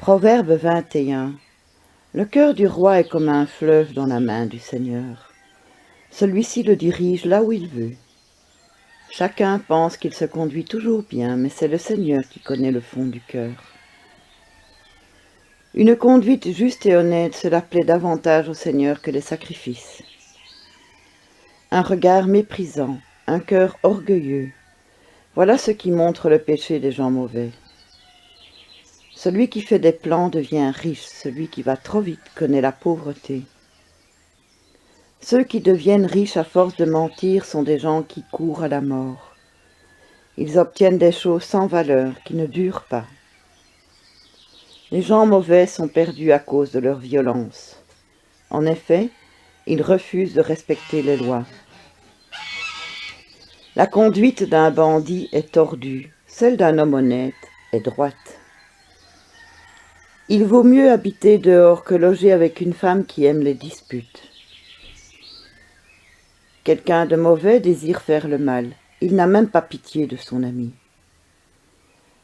Proverbe 21. Le cœur du roi est comme un fleuve dans la main du Seigneur. Celui-ci le dirige là où il veut. Chacun pense qu'il se conduit toujours bien, mais c'est le Seigneur qui connaît le fond du cœur. Une conduite juste et honnête, cela plaît davantage au Seigneur que les sacrifices. Un regard méprisant, un cœur orgueilleux, voilà ce qui montre le péché des gens mauvais. Celui qui fait des plans devient riche, celui qui va trop vite connaît la pauvreté. Ceux qui deviennent riches à force de mentir sont des gens qui courent à la mort. Ils obtiennent des choses sans valeur, qui ne durent pas. Les gens mauvais sont perdus à cause de leur violence. En effet, ils refusent de respecter les lois. La conduite d'un bandit est tordue, celle d'un homme honnête est droite. Il vaut mieux habiter dehors que loger avec une femme qui aime les disputes. Quelqu'un de mauvais désire faire le mal, il n'a même pas pitié de son ami.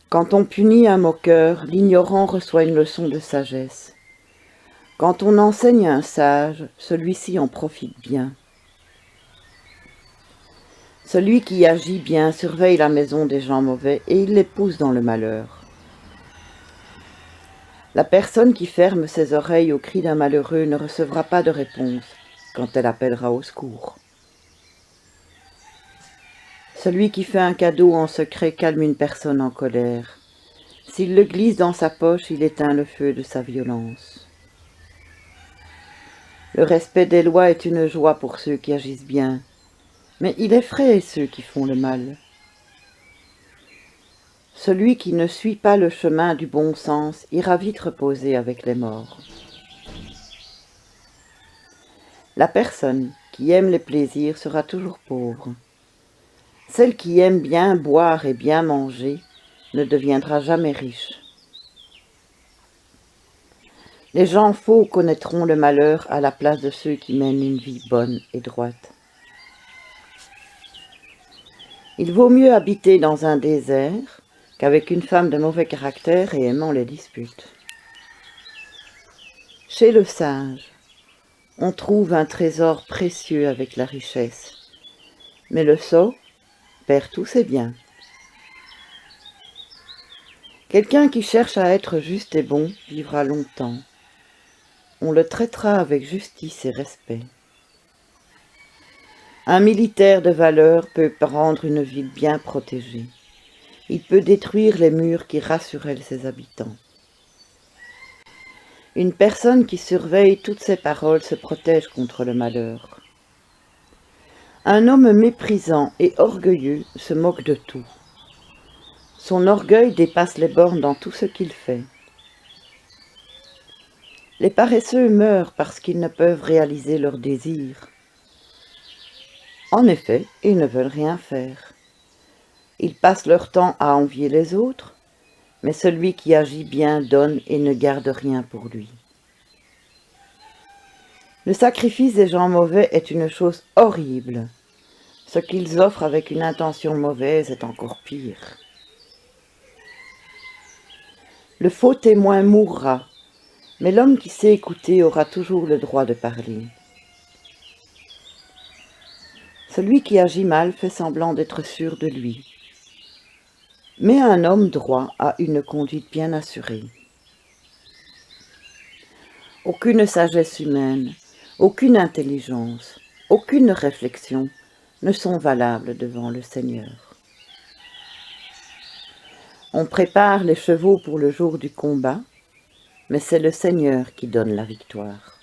Quand on punit un moqueur, l'ignorant reçoit une leçon de sagesse. Quand on enseigne un sage, celui-ci en profite bien. Celui qui agit bien surveille la maison des gens mauvais et il les pousse dans le malheur. La personne qui ferme ses oreilles aux cris d'un malheureux ne recevra pas de réponse quand elle appellera au secours. Celui qui fait un cadeau en secret calme une personne en colère. S'il le glisse dans sa poche, il éteint le feu de sa violence. Le respect des lois est une joie pour ceux qui agissent bien, mais il effraie ceux qui font le mal. Celui qui ne suit pas le chemin du bon sens ira vite reposer avec les morts. La personne qui aime les plaisirs sera toujours pauvre. Celle qui aime bien boire et bien manger ne deviendra jamais riche. Les gens faux connaîtront le malheur à la place de ceux qui mènent une vie bonne et droite. Il vaut mieux habiter dans un désert qu'avec une femme de mauvais caractère et aimant les disputes. Chez le sage, on trouve un trésor précieux avec la richesse, mais le sot perd tous ses biens. Quelqu'un qui cherche à être juste et bon vivra longtemps. On le traitera avec justice et respect. Un militaire de valeur peut rendre une ville bien protégée. Il peut détruire les murs qui rassuraient ses habitants. Une personne qui surveille toutes ses paroles se protège contre le malheur. Un homme méprisant et orgueilleux se moque de tout. Son orgueil dépasse les bornes dans tout ce qu'il fait. Les paresseux meurent parce qu'ils ne peuvent réaliser leurs désirs. En effet, ils ne veulent rien faire. Ils passent leur temps à envier les autres, mais celui qui agit bien donne et ne garde rien pour lui. Le sacrifice des gens mauvais est une chose horrible. Ce qu'ils offrent avec une intention mauvaise est encore pire. Le faux témoin mourra, mais l'homme qui sait écouter aura toujours le droit de parler. Celui qui agit mal fait semblant d'être sûr de lui. Mais un homme droit a une conduite bien assurée. Aucune sagesse humaine, aucune intelligence, aucune réflexion ne sont valables devant le Seigneur. On prépare les chevaux pour le jour du combat, mais c'est le Seigneur qui donne la victoire.